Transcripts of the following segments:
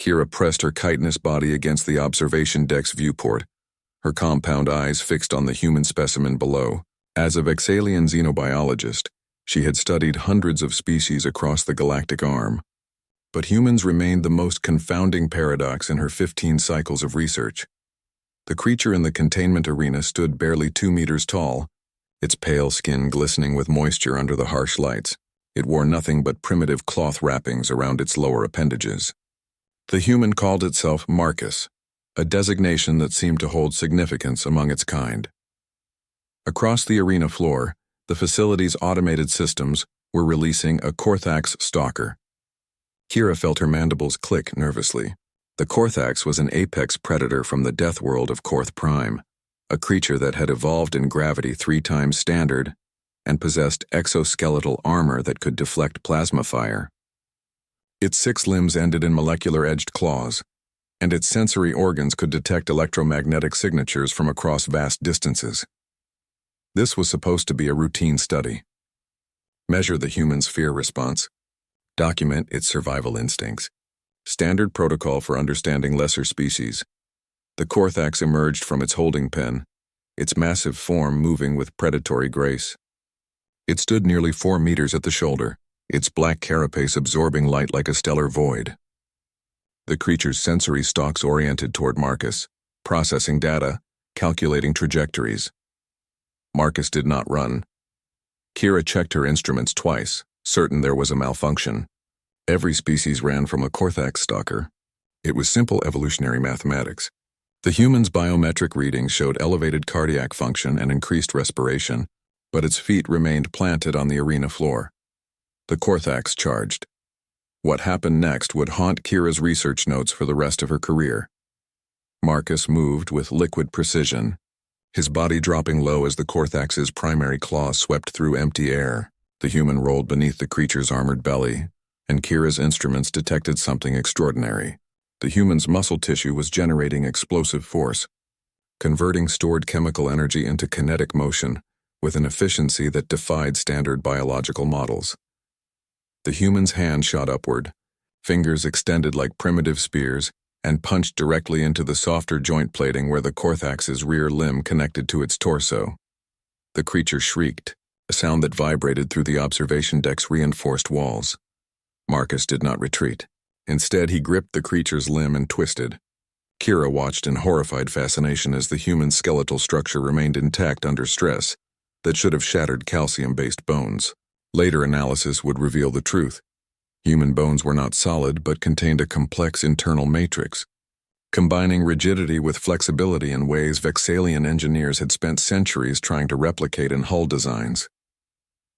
Kira pressed her chitinous body against the observation deck's viewport, her compound eyes fixed on the human specimen below. As a Vexalian xenobiologist, she had studied hundreds of species across the galactic arm. But humans remained the most confounding paradox in her 15 cycles of research. The creature in the containment arena stood barely 2 meters tall, its pale skin glistening with moisture under the harsh lights. It wore nothing but primitive cloth wrappings around its lower appendages. The human called itself Marcus, a designation that seemed to hold significance among its kind. Across the arena floor, the facility's automated systems were releasing a Korthax stalker. Kira felt her mandibles click nervously. The Korthax was an apex predator from the death world of Korth Prime, a creature that had evolved in gravity 3 times standard and possessed exoskeletal armor that could deflect plasma fire. Its 6 limbs ended in molecular-edged claws, and its sensory organs could detect electromagnetic signatures from across vast distances. This was supposed to be a routine study. Measure the human's fear response. Document its survival instincts. Standard protocol for understanding lesser species. The Korthax emerged from its holding pen, its massive form moving with predatory grace. It stood nearly 4 meters at the shoulder, its black carapace absorbing light like a stellar void. The creature's sensory stalks oriented toward Marcus, processing data, calculating trajectories. Marcus did not run. Kira checked her instruments twice, certain there was a malfunction. Every species ran from a Korthax stalker. It was simple evolutionary mathematics. The human's biometric readings showed elevated cardiac function and increased respiration, but its feet remained planted on the arena floor. The Korthax charged. What happened next would haunt Kira's research notes for the rest of her career. Marcus moved with liquid precision, his body dropping low as the Korthax's primary claws swept through empty air. The human rolled beneath the creature's armored belly, and Kira's instruments detected something extraordinary. The human's muscle tissue was generating explosive force, converting stored chemical energy into kinetic motion with an efficiency that defied standard biological models. The human's hand shot upward, fingers extended like primitive spears, and punched directly into the softer joint plating where the Korthax's rear limb connected to its torso. The creature shrieked, a sound that vibrated through the observation deck's reinforced walls. Marcus did not retreat. Instead, he gripped the creature's limb and twisted. Kira watched in horrified fascination as the human skeletal structure remained intact under stress that should have shattered calcium-based bones. Later analysis would reveal the truth. Human bones were not solid but contained a complex internal matrix, combining rigidity with flexibility in ways Vexalian engineers had spent centuries trying to replicate in hull designs.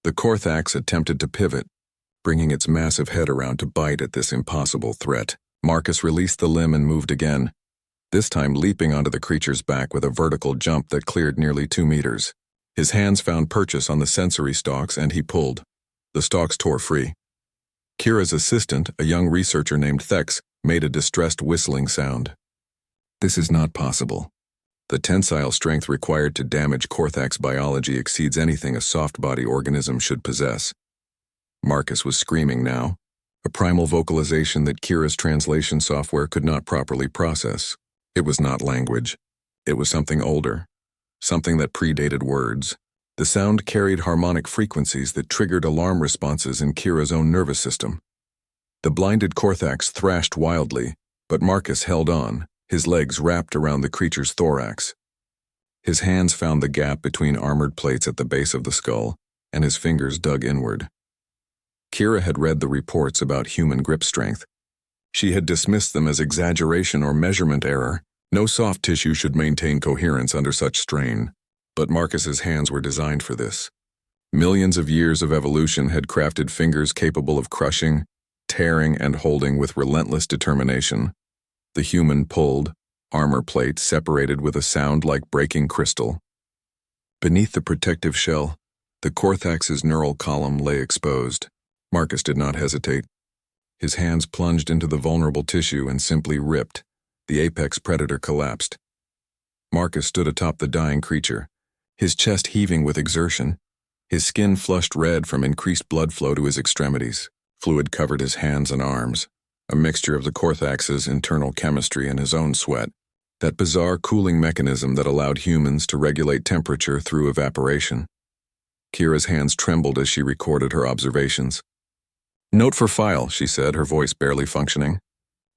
The Korthax attempted to pivot, bringing its massive head around to bite at this impossible threat. Marcus released the limb and moved again, this time leaping onto the creature's back with a vertical jump that cleared nearly 2 meters. His hands found purchase on the sensory stalks and he pulled. The stalks tore free. Kira's assistant, a young researcher named Thex, made a distressed whistling sound. This is not possible. The tensile strength required to damage Korthax biology exceeds anything a soft-body organism should possess. Marcus was screaming now, a primal vocalization that Kira's translation software could not properly process. It was not language. It was something older, something that predated words. The sound carried harmonic frequencies that triggered alarm responses in Kira's own nervous system. The blinded Korthax thrashed wildly, but Marcus held on, his legs wrapped around the creature's thorax. His hands found the gap between armored plates at the base of the skull, and his fingers dug inward. Kira had read the reports about human grip strength. She had dismissed them as exaggeration or measurement error. No soft tissue should maintain coherence under such strain. But Marcus's hands were designed for this. Millions of years of evolution had crafted fingers capable of crushing, tearing, and holding with relentless determination. The human pulled, armor plate separated with a sound like breaking crystal. Beneath the protective shell, the Korthax's neural column lay exposed. Marcus did not hesitate. His hands plunged into the vulnerable tissue and simply ripped. The apex predator collapsed. Marcus stood atop the dying creature, his chest heaving with exertion, his skin flushed red from increased blood flow to his extremities. Fluid covered his hands and arms. a mixture of the Korthax's internal chemistry and his own sweat, that bizarre cooling mechanism that allowed humans to regulate temperature through evaporation. Kira's hands trembled as she recorded her observations. "Note for file," she said, her voice barely functioning.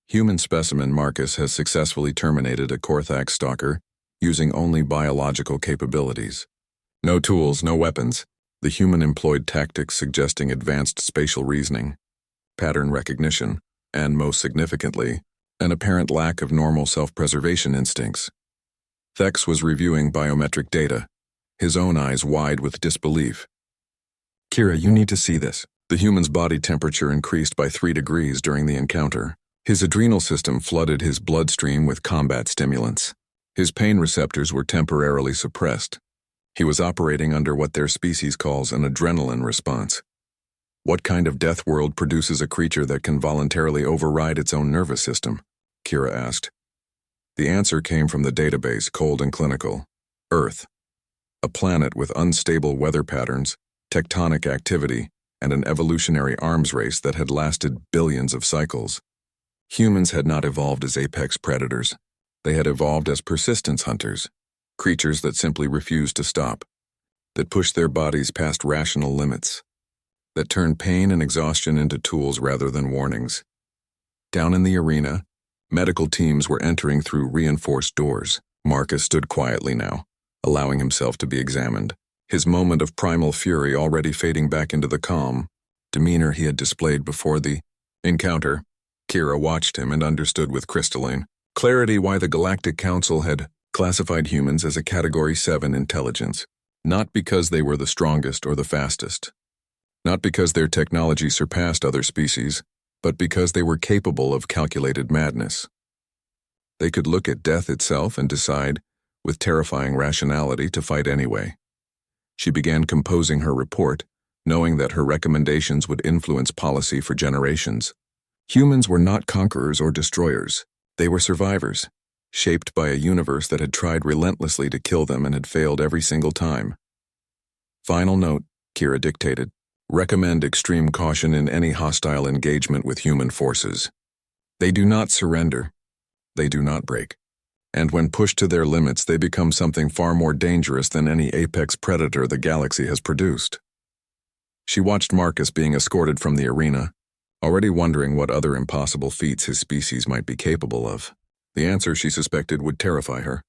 "Human specimen Marcus has successfully terminated a Korthax stalker using only biological capabilities. No tools, no weapons. The human employed tactics suggesting advanced spatial reasoning, pattern recognition, and, most significantly, an apparent lack of normal self-preservation instincts." Thex was reviewing biometric data, his own eyes wide with disbelief. "Kira, you need to see this." The human's body temperature increased by 3 degrees during the encounter. His adrenal system flooded his bloodstream with combat stimulants. His pain receptors were temporarily suppressed. He was operating under what their species calls an adrenaline response. What kind of death world produces a creature that can voluntarily override its own nervous system? Kira asked. The answer came from the database, cold and clinical. Earth. A planet with unstable weather patterns, tectonic activity, and an evolutionary arms race that had lasted billions of cycles. Humans had not evolved as apex predators. They had evolved as persistence hunters, creatures that simply refused to stop, that pushed their bodies past rational limits, that turned pain and exhaustion into tools rather than warnings. Down in the arena, medical teams were entering through reinforced doors. Marcus stood quietly now, allowing himself to be examined, his moment of primal fury already fading back into the calm demeanor he had displayed before the encounter. Kira watched him and understood with crystalline clarity why the Galactic Council had classified humans as a Category 7 intelligence, not because they were the strongest or the fastest, not because their technology surpassed other species, but because they were capable of calculated madness. They could look at death itself and decide, with terrifying rationality, to fight anyway. She began composing her report, knowing that her recommendations would influence policy for generations. Humans were not conquerors or destroyers. They were survivors, shaped by a universe that had tried relentlessly to kill them and had failed every single time. Final note, Kira dictated. Recommend extreme caution in any hostile engagement with human forces. They do not surrender. They do not break. And when pushed to their limits, they become something far more dangerous than any apex predator the galaxy has produced. She watched Marcus being escorted from the arena, already wondering what other impossible feats his species might be capable of. The answer, she suspected, would terrify her.